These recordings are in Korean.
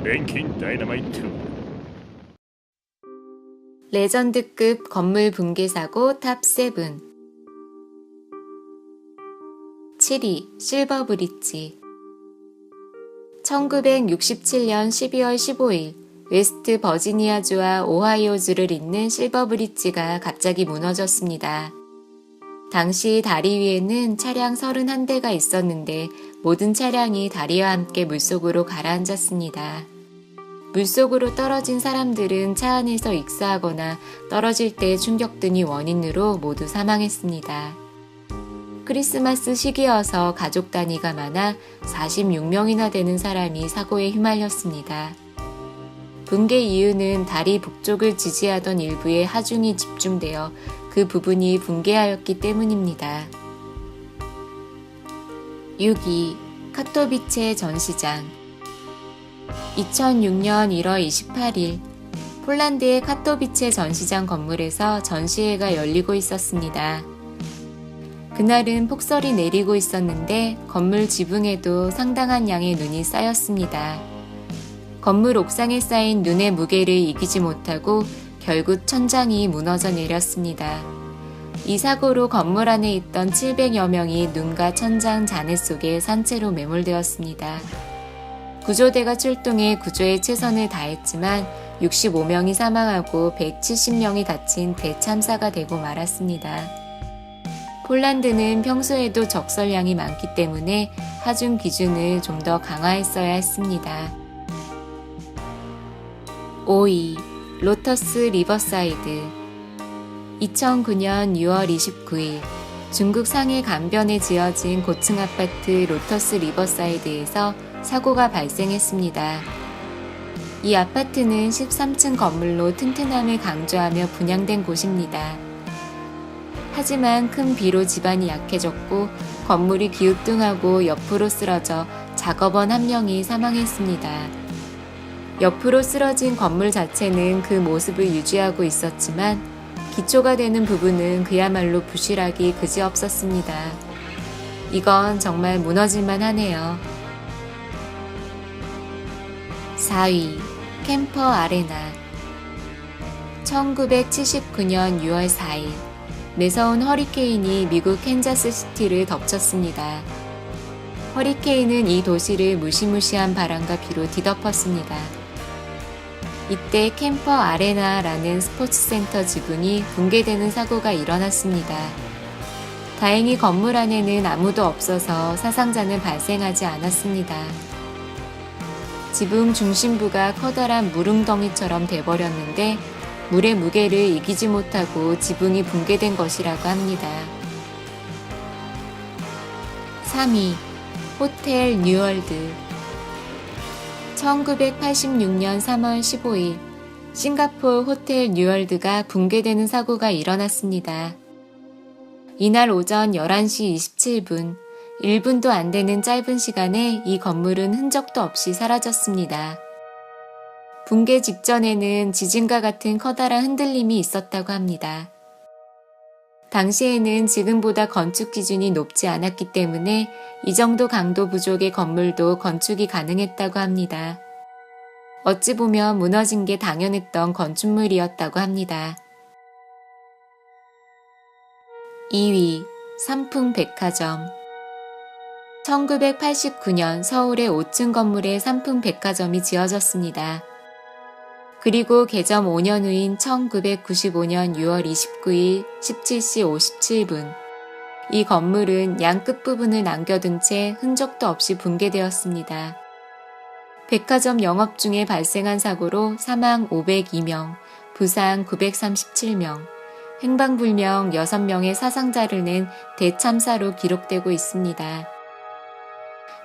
랭킹 다이너마이트. 레전드급 건물 붕괴 사고 탑7. 7위 실버 브릿지. 1967년 12월 15일 웨스트 버지니아주와 오하이오주를 잇는 실버 브릿지가 갑자기 무너졌습니다. 당시 다리 위에는 차량 31대가 있었는데 모든 차량이 다리와 함께 물속으로 가라앉았습니다. 물속으로 떨어진 사람들은 차 안에서 익사하거나 떨어질 때 충격 등이 원인으로 모두 사망했습니다. 크리스마스 시기여서 가족 단위가 많아 46명이나 되는 사람이 사고에 휘말렸습니다. 붕괴 이유는 다리 북쪽을 지지하던 일부의 하중이 집중되어 그 부분이 붕괴하였기 때문입니다. 6위 카토비체 전시장. 2006년 1월 28일 폴란드의 카토비체 전시장 건물에서 전시회가 열리고 있었습니다. 그날은 폭설이 내리고 있었는데 건물 지붕에도 상당한 양의 눈이 쌓였습니다. 건물 옥상에 쌓인 눈의 무게를 이기지 못하고 결국 천장이 무너져 내렸습니다. 이 사고로 건물 안에 있던 700여 명이 눈과 천장 잔해 속에 산채로 매몰되었습니다. 구조대가 출동해 구조에 최선을 다했지만 65명이 사망하고 170명이 다친 대참사가 되고 말았습니다. 폴란드는 평소에도 적설량이 많기 때문에 하중 기준을 좀 더 강화했어야 했습니다. 5위 로터스 리버사이드. 2009년 6월 29일 중국 상해 강변에 지어진 고층 아파트 로터스 리버사이드에서 사고가 발생했습니다. 이 아파트는 13층 건물로 튼튼함을 강조하며 분양된 곳입니다. 하지만 큰 비로 집안이 약해졌고 건물이 기우뚱하고 옆으로 쓰러져 작업원 1명이 사망했습니다. 옆으로 쓰러진 건물 자체는 그 모습을 유지하고 있었지만 기초가 되는 부분은 그야말로 부실하기 그지없었습니다. 이건 정말 무너질만 하네요. 4위 캠퍼 아레나. 1979년 6월 4일 매서운 허리케인이 미국 캔자스시티를 덮쳤습니다. 허리케인은 이 도시를 무시무시한 바람과 비로 뒤덮었습니다. 이때 캠퍼 아레나라는 스포츠센터 지붕이 붕괴되는 사고가 일어났습니다. 다행히 건물 안에는 아무도 없어서 사상자는 발생하지 않았습니다. 지붕 중심부가 커다란 무릉덩이처럼 돼버렸는데 물의 무게를 이기지 못하고 지붕이 붕괴된 것이라고 합니다. 3위 호텔 뉴월드. 1986년 3월 15일 싱가포르 호텔 뉴월드가 붕괴되는 사고가 일어났습니다. 이날 오전 11시 27분, 1분도 안 되는 짧은 시간에 이 건물은 흔적도 없이 사라졌습니다. 붕괴 직전에는 지진과 같은 커다란 흔들림이 있었다고 합니다. 당시에는 지금보다 건축 기준이 높지 않았기 때문에 이 정도 강도 부족의 건물도 건축이 가능했다고 합니다. 어찌 보면 무너진 게 당연했던 건축물이었다고 합니다. 2위 삼풍백화점. 1989년 서울의 5층 건물에 삼풍백화점이 지어졌습니다. 그리고 개점 5년 후인 1995년 6월 29일 17시 57분 이 건물은 양 끝부분을 남겨둔 채 흔적도 없이 붕괴되었습니다. 백화점 영업 중에 발생한 사고로 사망 502명, 부상 937명, 행방불명 6명의 사상자를 낸 대참사로 기록되고 있습니다.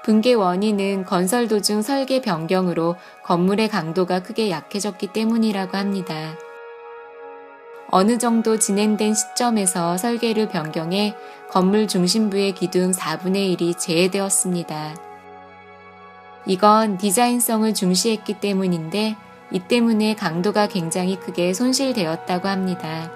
붕괴 원인은 건설 도중 설계 변경으로 건물의 강도가 크게 약해졌기 때문이라고 합니다. 어느 정도 진행된 시점에서 설계를 변경해 건물 중심부의 기둥 4분의 1이 제외되었습니다. 이건 디자인성을 중시했기 때문인데 이 때문에 강도가 굉장히 크게 손실되었다고 합니다.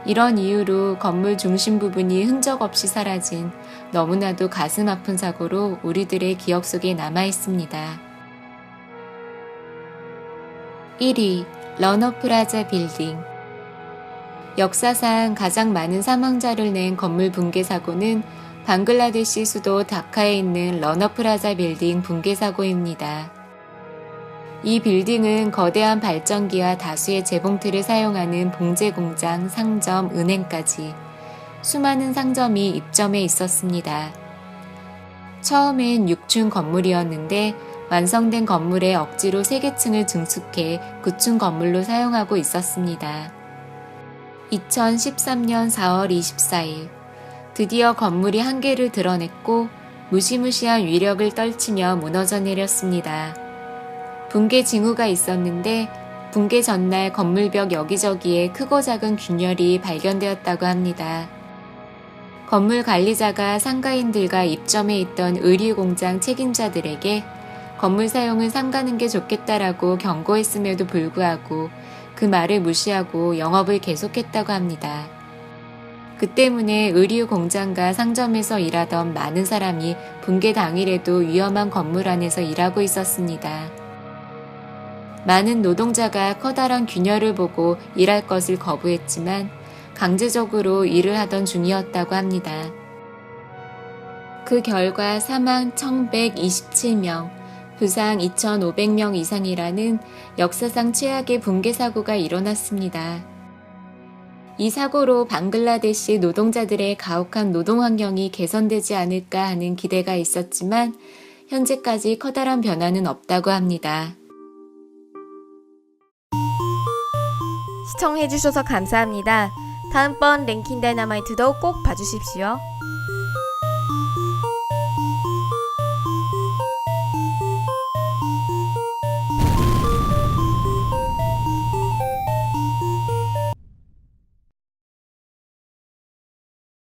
이런 이유로 건물 중심 부분이 흔적 없이 사라진 너무나도 가슴 아픈 사고로 우리들의 기억 속에 남아 있습니다. 1위 런어프라자 빌딩. 역사상 가장 많은 사망자를 낸 건물 붕괴 사고는 방글라데시 수도 다카에 있는 런어프라자 빌딩 붕괴 사고입니다. 이 빌딩은 거대한 발전기와 다수의 재봉틀을 사용하는 봉제 공장, 상점, 은행까지 수많은 상점이 입점해 있었습니다. 처음엔 6층 건물이었는데 완성된 건물에 억지로 3개층을 증축해 9층 건물로 사용하고 있었습니다. 2013년 4월 24일, 드디어 건물이 한계를 드러냈고 무시무시한 위력을 떨치며 무너져 내렸습니다. 붕괴 징후가 있었는데 붕괴 전날 건물벽 여기저기에 크고 작은 균열이 발견되었다고 합니다. 건물 관리자가 상가인들과 입점해 있던 의류공장 책임자들에게 건물 사용을 삼가는 게 좋겠다라고 경고했음에도 불구하고 그 말을 무시하고 영업을 계속했다고 합니다. 그 때문에 의류공장과 상점에서 일하던 많은 사람이 붕괴 당일에도 위험한 건물 안에서 일하고 있었습니다. 많은 노동자가 커다란 균열을 보고 일할 것을 거부했지만 강제적으로 일을 하던 중이었다고 합니다. 그 결과 사망 1127명, 부상 2500명 이상이라는 역사상 최악의 붕괴 사고가 일어났습니다. 이 사고로 방글라데시 노동자들의 가혹한 노동 환경이 개선되지 않을까 하는 기대가 있었지만 현재까지 커다란 변화는 없다고 합니다. 시청해주셔서 감사합니다. 다음번 랭킹 다이너마이트도 꼭 봐주십시오.